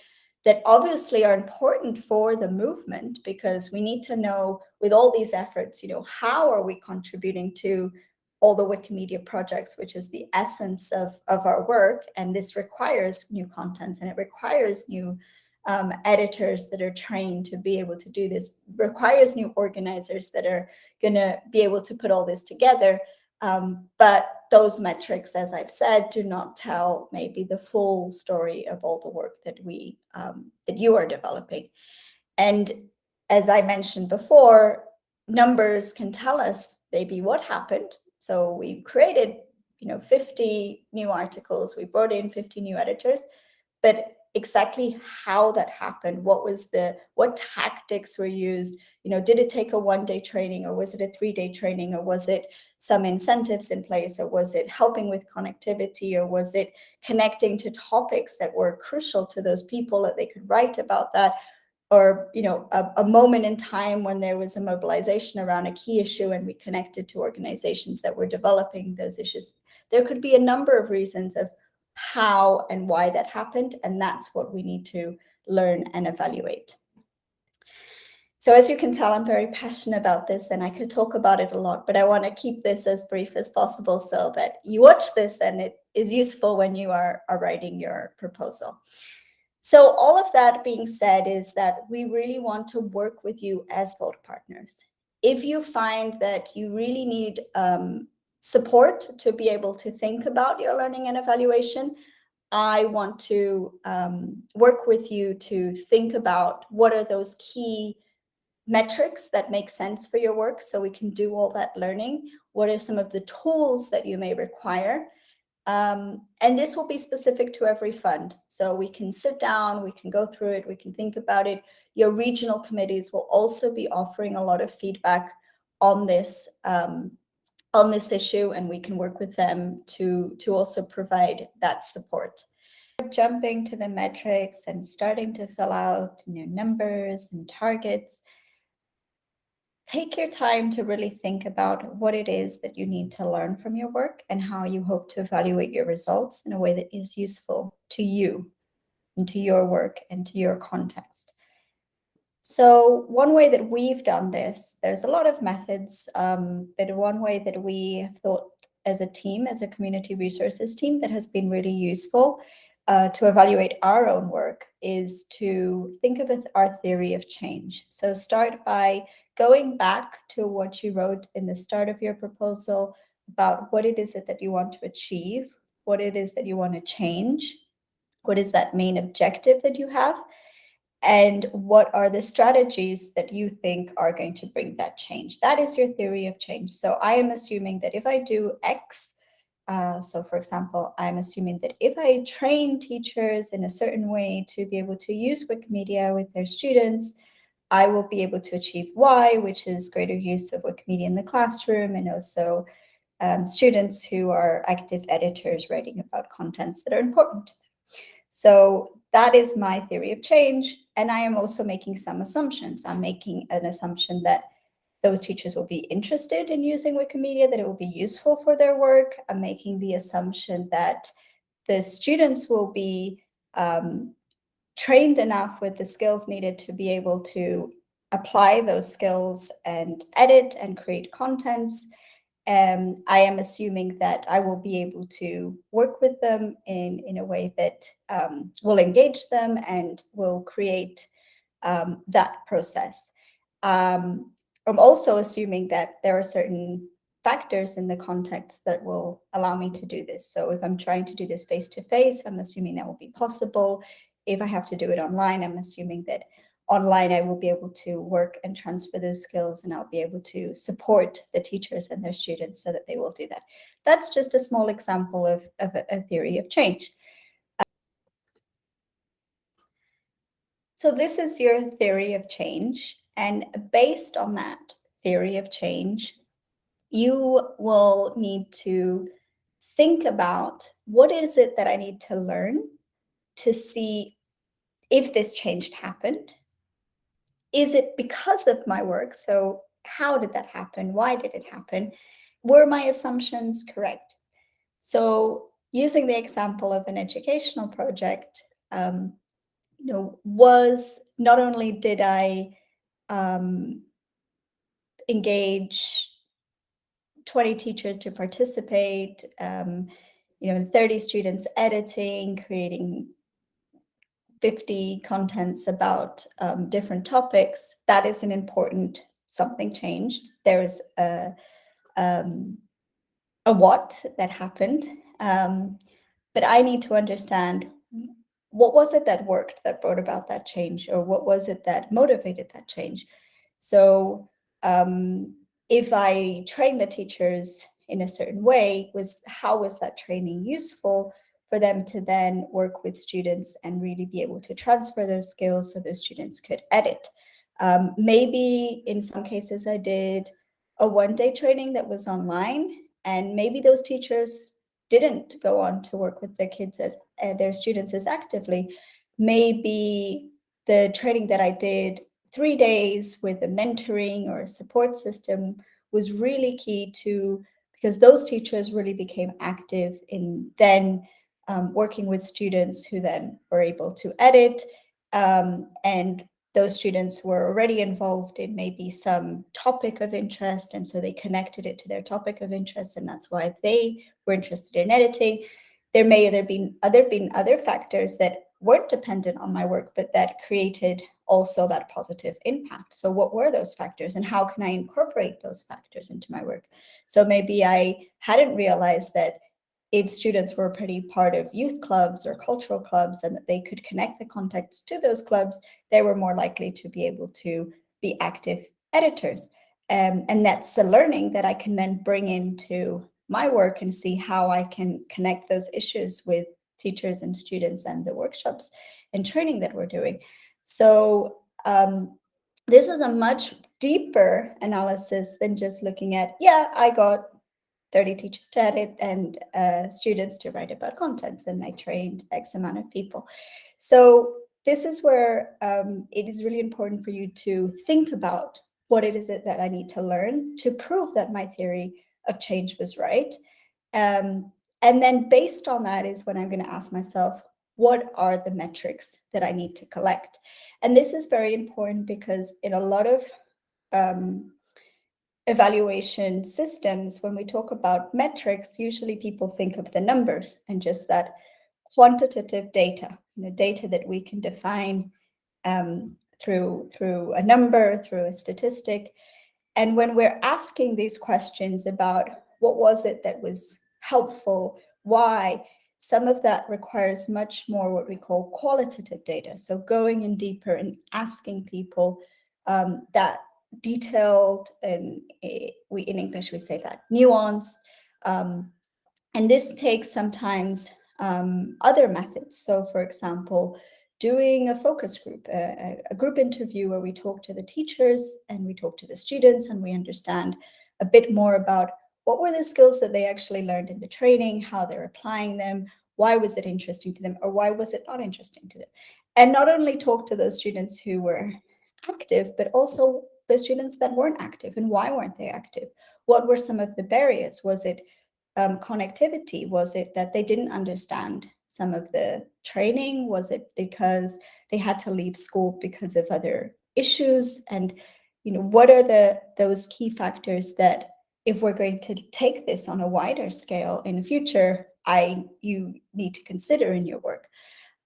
that obviously are important for the movement, because we need to know with all these efforts, how are we contributing to all the Wikimedia projects, which is the essence of our work. And this requires new content, and it requires new editors that are trained to be able to do this, requires new organizers that are going to be able to put all this together. But those metrics, as I've said, do not tell maybe the full story of all the work that that you are developing. And as I mentioned before, numbers can tell us maybe what happened. So we created, 50 new articles, we brought in 50 new editors, but exactly how that happened, what tactics were used, did it take a 1-day training, or was it a 3-day training, or was it some incentives in place, or was it helping with connectivity, or was it connecting to topics that were crucial to those people that they could write about that, or a moment in time when there was a mobilization around a key issue and we connected to organizations that were developing those issues. There could be a number of reasons of how and why that happened, and that's what we need to learn and evaluate. So as you can tell, I'm very passionate about this, and I could talk about it a lot, but I want to keep this as brief as possible so that you watch this and it is useful when you are writing your proposal. So all of that being said is that we really want to work with you as thought partners. If you find that you really need support to be able to think about your learning and evaluation, I want to work with you to think about what are those key metrics that make sense for your work so we can do all that learning. What are some of the tools that you may require? And this will be specific to every fund. So we can sit down, we can go through it, we can think about it. Your regional committees will also be offering a lot of feedback on this issue, and we can work with them to also provide that support. Jumping to the metrics and starting to fill out new numbers and targets, take your time to really think about what it is that you need to learn from your work and how you hope to evaluate your results in a way that is useful to you and to your work and to your context. So one way that we've done this, there's a lot of methods, but one way that we thought as a team, as a community resources team, that has been really useful to evaluate our own work is to think of our theory of change. So start by going back to what you wrote in the start of your proposal about what it is that you want to achieve, what it is that you want to change, what is that main objective that you have, and what are the strategies that you think are going to bring that change. That is your theory of change. So I am assuming that if I do X, so for example, I'm assuming that if I train teachers in a certain way to be able to use Wikimedia with their students, I will be able to achieve Y, which is greater use of Wikimedia in the classroom, and also students who are active editors writing about contents that are important. So that is my theory of change. And I am also making some assumptions. I'm making an assumption that those teachers will be interested in using Wikimedia, that it will be useful for their work. I'm making the assumption that the students will be trained enough with the skills needed to be able to apply those skills and edit and create contents. I am assuming that I will be able to work with them in a way that will engage them and will create that process. I'm also assuming that there are certain factors in the context that will allow me to do this. So if I'm trying to do this face-to-face, I'm assuming that will be possible. If I have to do it online, I'm assuming that online I will be able to work and transfer those skills, and I'll be able to support the teachers and their students so that they will do that. That's just a small example of a theory of change. So this is your theory of change, and based on that theory of change, you will need to think about what is it that I need to learn to see if this change happened. Is it because of my work? So how did that happen? Why did it happen? Were my assumptions correct? So using the example of an educational project, was not only did I engage 20 teachers to participate, 30 students editing, creating 50 contents about different topics. That is an important something changed. There is a what that happened, but I need to understand what was it that worked, that brought about that change, or what was it that motivated that change. So if I train the teachers in a certain way, how was that training useful for them to then work with students and really be able to transfer those skills so those students could edit. Maybe in some cases I did a one-day training that was online, and maybe those teachers didn't go on to work with their kids as their students as actively. Maybe the training that I did 3 days with a mentoring or a support system was really key to, because those teachers really became active in then working with students who then were able to edit, and those students were already involved in maybe some topic of interest, and so they connected it to their topic of interest, and that's why they were interested in editing. There may have been other factors that weren't dependent on my work, but that created also that positive impact. So what were those factors, and how can I incorporate those factors into my work? So maybe I hadn't realized that if students were pretty part of youth clubs or cultural clubs and that they could connect the context to those clubs, they were more likely to be able to be active editors. And that's a learning that I can then bring into my work and see how I can connect those issues with teachers and students and the workshops and training that we're doing. So this is a much deeper analysis than just looking at, I got 30 teachers to edit and students to write about contents, and I trained X amount of people. So this is where it is really important for you to think about what it is that I need to learn to prove that my theory of change was right. And then based on that is when I'm going to ask myself, what are the metrics that I need to collect? And this is very important because in a lot of evaluation systems, when we talk about metrics, usually people think of the numbers and just that quantitative data, data that we can define through a number, through a statistic. And when we're asking these questions about what was it that was helpful, why, some of that requires much more what we call qualitative data. So going in deeper and asking people that detailed, and we in English we say that nuanced, and this takes sometimes other methods. So for example, doing a focus group, a group interview where we talk to the teachers and we talk to the students and we understand a bit more about what were the skills that they actually learned in the training, how they're applying them, why was it interesting to them, or why was it not interesting to them. And not only talk to those students who were active, but also the students that weren't active, and why weren't they active? What were some of the barriers? Was it connectivity? Was it that they didn't understand some of the training? Was it because they had to leave school because of other issues? And what are those key factors that, if we're going to take this on a wider scale in the future, you need to consider in your work?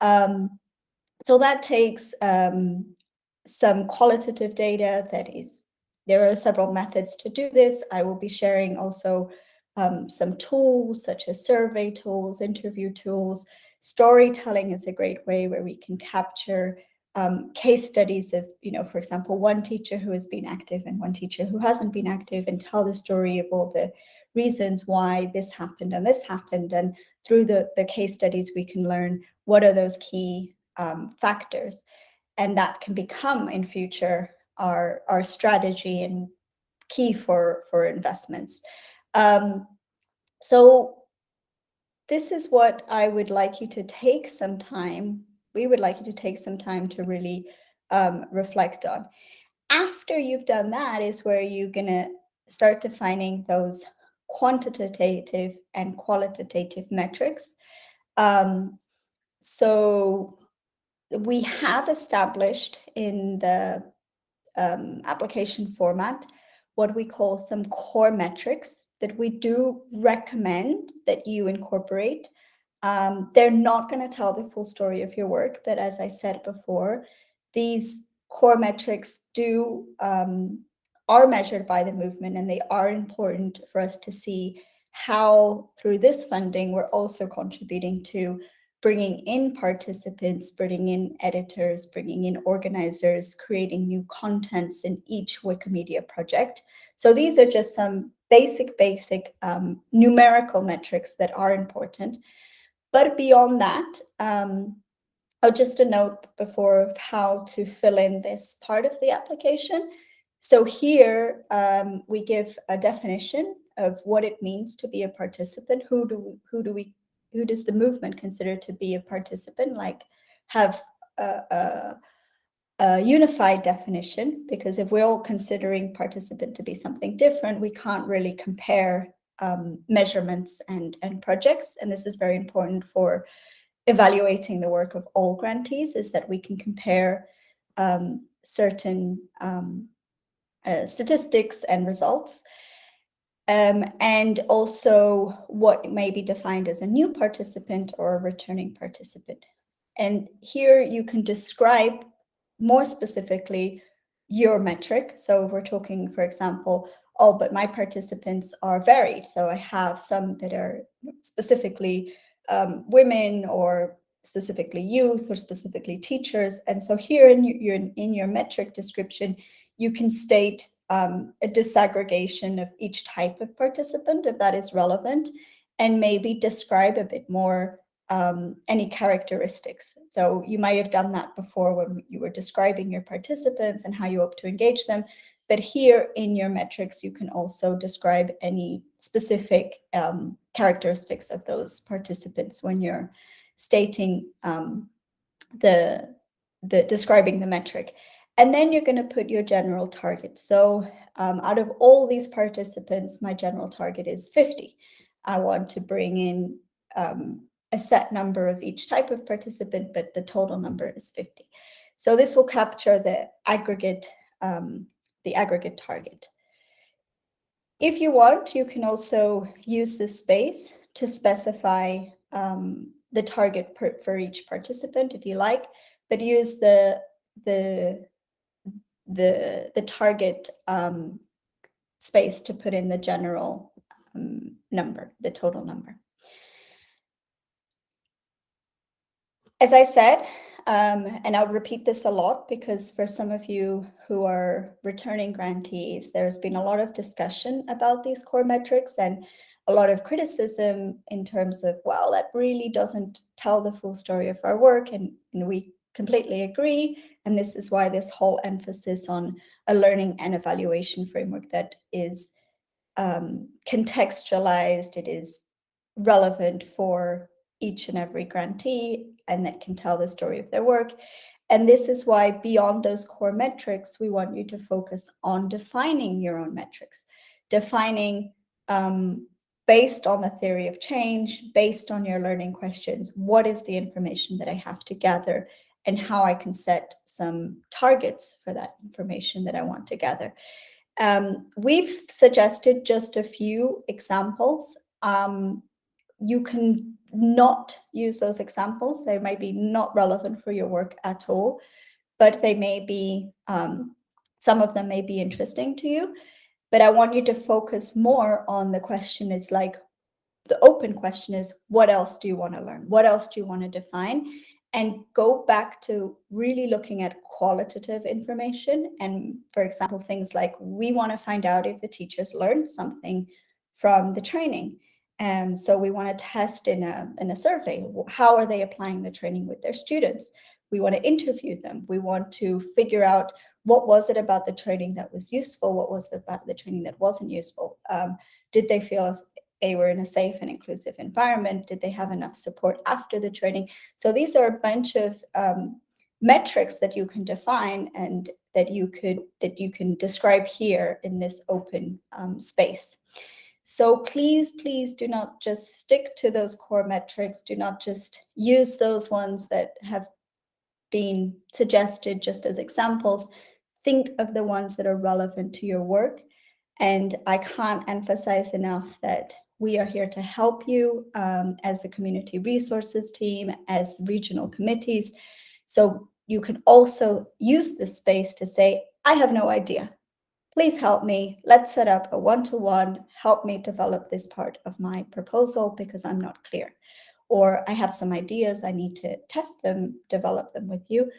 So that takes some qualitative data. There are several methods to do this. I will be sharing also some tools such as survey tools, interview tools. Storytelling is a great way where we can capture case studies of, for example, one teacher who has been active and one teacher who hasn't been active, and tell the story of all the reasons why this happened and this happened. And through the case studies, we can learn what are those key factors. And that can become in future our strategy and key for investments. So this is what I would like you to take some time. We would like you to take some time to really reflect on. After you've done that is where you're going to start defining those quantitative and qualitative metrics. So we have established in the application format what we call some core metrics that we do recommend that you incorporate. They're not going to tell the full story of your work, but as I said before, these core metrics are measured by the movement, and they are important for us to see how, through this funding, we're also contributing to bringing in participants, bringing in editors, bringing in organizers, creating new contents in each Wikimedia project. So these are just some basic numerical metrics that are important. But beyond that, just a note before of how to fill in this part of the application. So here we give a definition of what it means to be a participant. Who does the movement consider to be a participant? Like, have a unified definition, because if we're all considering participant to be something different, we can't really compare measurements and projects. And this is very important for evaluating the work of all grantees, is that we can compare certain statistics and results. And also what may be defined as a new participant or a returning participant. And here you can describe more specifically your metric. So we're talking, for example, but my participants are varied. So I have some that are specifically women, or specifically youth, or specifically teachers. And so here in your metric description, you can state a disaggregation of each type of participant, if that is relevant, and maybe describe a bit more any characteristics. So you might have done that before when you were describing your participants and how you hope to engage them. But here in your metrics, you can also describe any specific characteristics of those participants when you're stating describing the metric. And then you're going to put your general target. So out of all these participants, my general target is 50. I want to bring in a set number of each type of participant, but the total number is 50. So this will capture the aggregate target. If you want, you can also use this space to specify the target for each participant, if you like, but use the target space to put in the general number, the total number. As I said, and I'll repeat this a lot because for some of you who are returning grantees, there's been a lot of discussion about these core metrics and a lot of criticism in terms of, well, that really doesn't tell the full story of our work, and we completely agree. And this is why this whole emphasis on a learning and evaluation framework that is contextualized, it is relevant for each and every grantee, and that can tell the story of their work. And this is why beyond those core metrics, we want you to focus on defining your own metrics, defining based on the theory of change, based on your learning questions, what is the information that I have to gather and how I can set some targets for that information that I want to gather. We've suggested just a few examples. You can not use those examples. They might be not relevant for your work at all, but they may be, some of them may be interesting to you. But I want you to focus more on the question is like, the open question is, what else do you want to learn? What else do you want to define? And go back to really looking at qualitative information. And for example, things like, we want to find out if the teachers learned something from the training. And so we want to test in a survey, how are they applying the training with their students? We want to interview them. We want to figure out, what was it about the training that was useful? What was it about the training that wasn't useful? Did they feel they were in a safe and inclusive environment? Did they have enough support after the training? So these are a bunch of metrics that you can define and that you can describe here in this open space. So please do not just stick to those core metrics. Do not just use those ones that have been suggested just as examples. Think of the ones that are relevant to your work. And I can't emphasize enough that we are here to help you as the community resources team, as regional committees. So you can also use this space to say, I have no idea. Please help me. Let's set up a one-to-one. Help me develop this part of my proposal because I'm not clear. Or I have some ideas, I need to test them, develop them with you.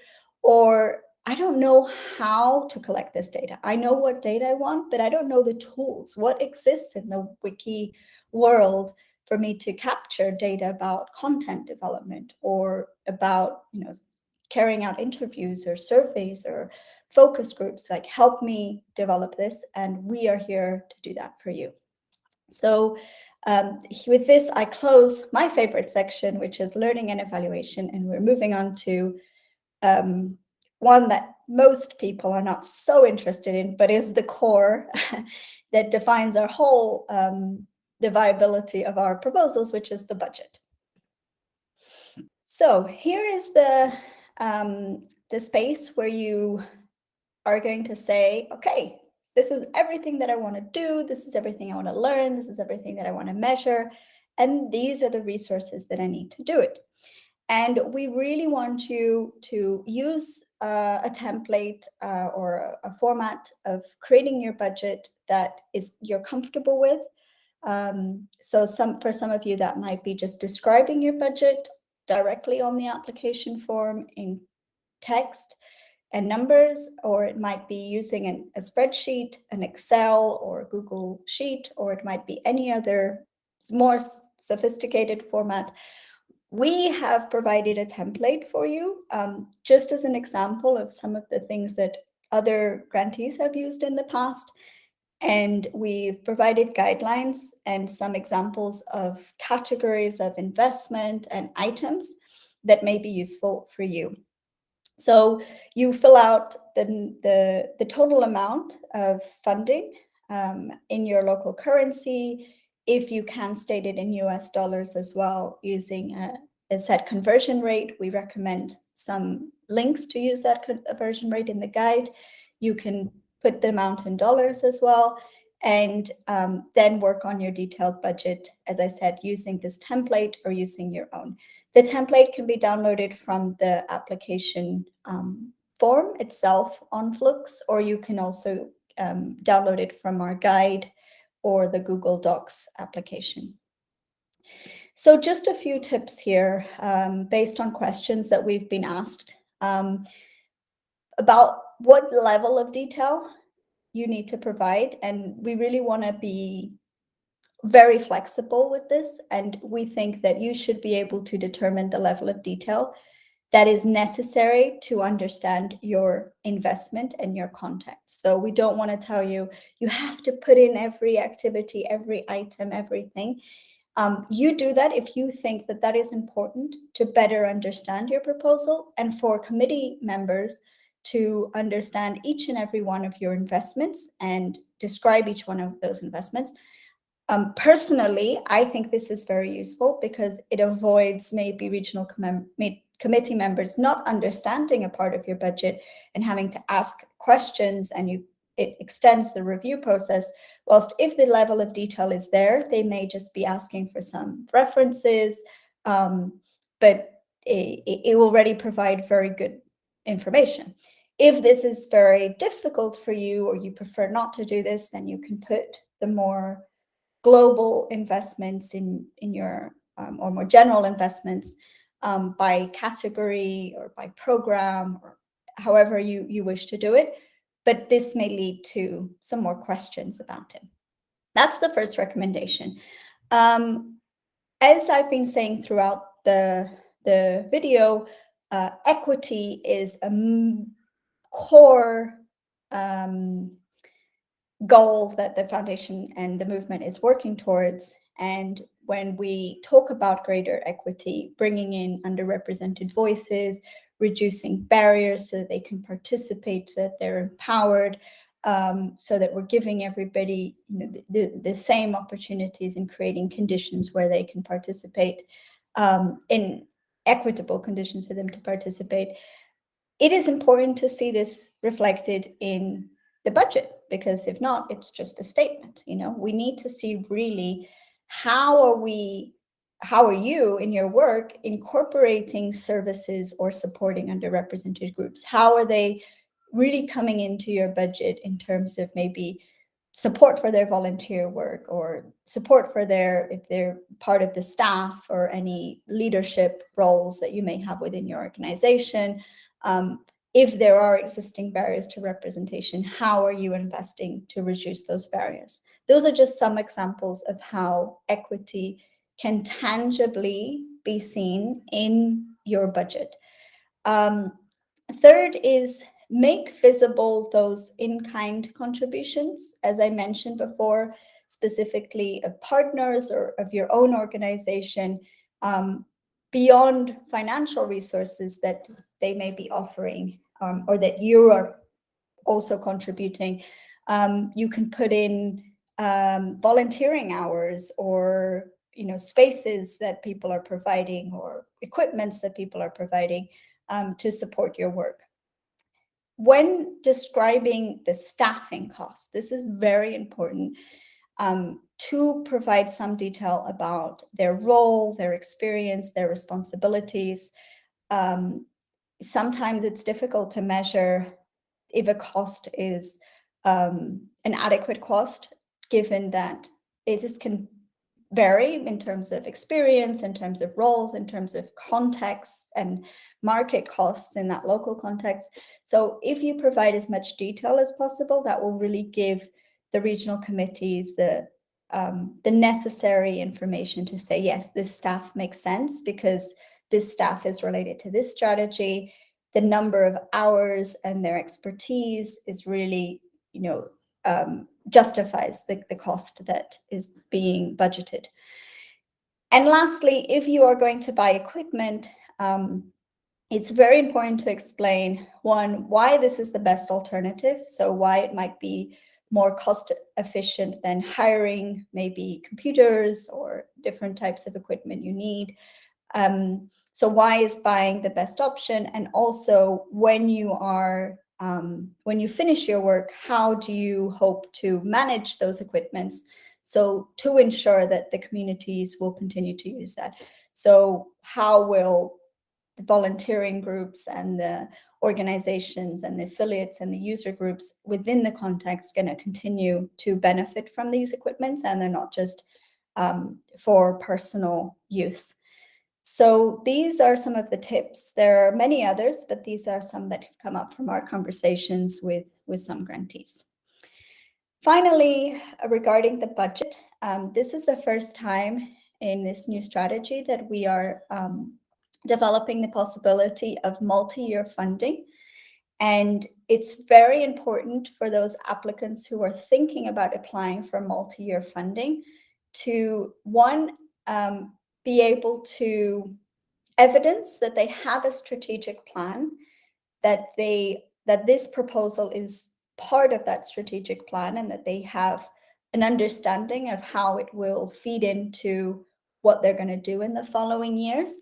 Or I don't know how to collect this data. I know what data I want, but I don't know the tools. What exists in the wiki world for me to capture data about content development or about, carrying out interviews or surveys or focus groups? Like, help me develop this, and we are here to do that for you. So with this, I close my favorite section, which is learning and evaluation, and we're moving on to one that most people are not so interested in, but is the core that defines our whole, the viability of our proposals, which is the budget. So here is the space where you are going to say, okay, this is everything that I want to do. This is everything I want to learn. This is everything that I want to measure. And these are the resources that I need to do it. And we really want you to use a template or a format of creating your budget that you're comfortable with. So for some of you, that might be just describing your budget directly on the application form in text and numbers, or it might be using a spreadsheet, an Excel or a Google Sheet, or it might be any other more sophisticated format. We have provided a template for you, just as an example of some of the things that other grantees have used in the past. And we've provided guidelines and some examples of categories of investment and items that may be useful for you. So you fill out the total amount of funding in your local currency. If you can state it in US dollars as well, using a set conversion rate. We recommend some links to use that conversion rate in the guide. You can put the amount in dollars as well, and then work on your detailed budget, as I said, using this template or using your own. The template can be downloaded from the application form itself on Flux, or you can also download it from our guide or the Google Docs application. So just a few tips here based on questions that we've been asked about what level of detail you need to provide. And we really want to be very flexible with this. And we think that you should be able to determine the level of detail that is necessary to understand your investment and your context. So we don't want to tell you, you have to put in every activity, every item, everything. You do that if you think that that is important to better understand your proposal, and for committee members to understand each and every one of your investments and describe each one of those investments. Personally, I think this is very useful because it avoids maybe regional committee members not understanding a part of your budget and having to ask questions, and it extends the review process. Whilst if the level of detail is there, they may just be asking for some references, but it will already provide very good information. If this is very difficult for you, or you prefer not to do this, then you can put the more global investments in your or more general investments by category or by program, or however you wish to do it. But this may lead to some more questions about it. That's the first recommendation. As I've been saying throughout the video, equity is a core goal that the foundation and the movement is working towards. And when we talk about greater equity, bringing in underrepresented voices, reducing barriers so that they can participate, so that they're empowered, so that we're giving everybody, the same opportunities and creating conditions where they can participate, in equitable conditions for them to participate. It is important to see this reflected in the budget, because if not, it's just a statement. We need to see really how are you in your work incorporating services or supporting underrepresented groups? How are they really coming into your budget in terms of maybe support for their volunteer work, or support for if they're part of the staff, or any leadership roles that you may have within your organization? If there are existing barriers to representation, how are you investing to reduce those barriers? Those are just some examples of how equity can tangibly be seen in your budget. Third is make visible those in-kind contributions, as I mentioned before, specifically of partners or of your own organization, beyond financial resources that they may be offering, or that you are also contributing. You can put in volunteering hours, or spaces that people are providing, or equipments that people are providing to support your work. When describing the staffing costs, this is very important, to provide some detail about their role, their experience, their responsibilities. Sometimes it's difficult to measure if a cost is an adequate cost, given that it just can vary in terms of experience, in terms of roles, in terms of context and market costs in that local context. So if you provide as much detail as possible, that will really give the regional committees the necessary information to say, yes, this staff makes sense because this staff is related to this strategy. The number of hours and their expertise is really, justifies the cost that is being budgeted. And lastly, if you are going to buy equipment, it's very important to explain, one, why this is the best alternative. So why it might be more cost efficient than hiring maybe computers or different types of equipment you need. So why is buying the best option? And also, when you finish your work, how do you hope to manage those equipments, so to ensure that the communities will continue to use that? So how will the volunteering groups and the organizations and the affiliates and the user groups within the context going to continue to benefit from these equipments, and they're not just for personal use? So these are some of the tips. There are many others, but these are some that have come up from our conversations with some grantees. Finally, regarding the budget, this is the first time in this new strategy that we are developing the possibility of multi-year funding. And it's very important for those applicants who are thinking about applying for multi-year funding to, one, be able to evidence that they have a strategic plan, that this proposal is part of that strategic plan, and that they have an understanding of how it will feed into what they're going to do in the following years.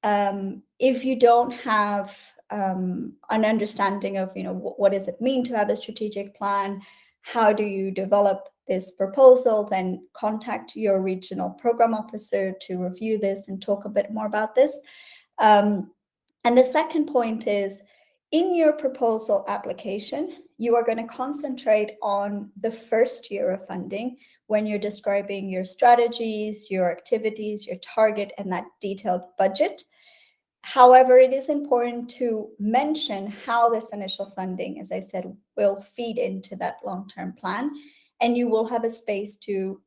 If you don't have an understanding of, what does it mean to have a strategic plan, how do you develop this proposal, then contact your regional program officer to review this and talk a bit more about this. And the second point is, in your proposal application, you are going to concentrate on the first year of funding when you're describing your strategies, your activities, your target, and that detailed budget. However, it is important to mention how this initial funding, as I said, will feed into that long-term plan, and you will have a space to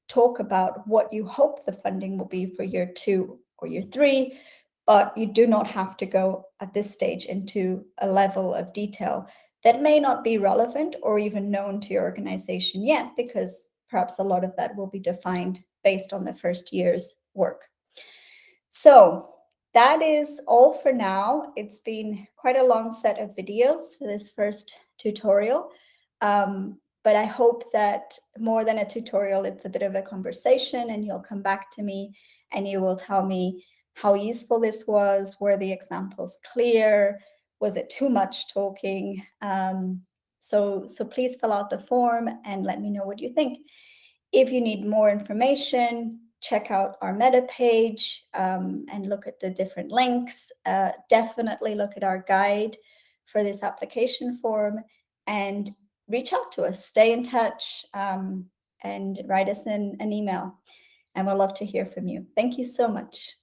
talk about what you hope the funding will be for year 2 or year 3, but you do not have to go at this stage into a level of detail that may not be relevant or even known to your organization yet, because perhaps a lot of that will be defined based on the first year's work. So that is all for now. It's been quite a long set of videos for this first tutorial. But I hope that more than a tutorial, it's a bit of a conversation, and you'll come back to me and you will tell me how useful this was. Were the examples clear? Was it too much talking? So please fill out the form and let me know what you think. If you need more information, check out our meta page and look at the different links. Definitely look at our guide for this application form and reach out to us. Stay in touch and write us an email. And we'd love to hear from you. Thank you so much.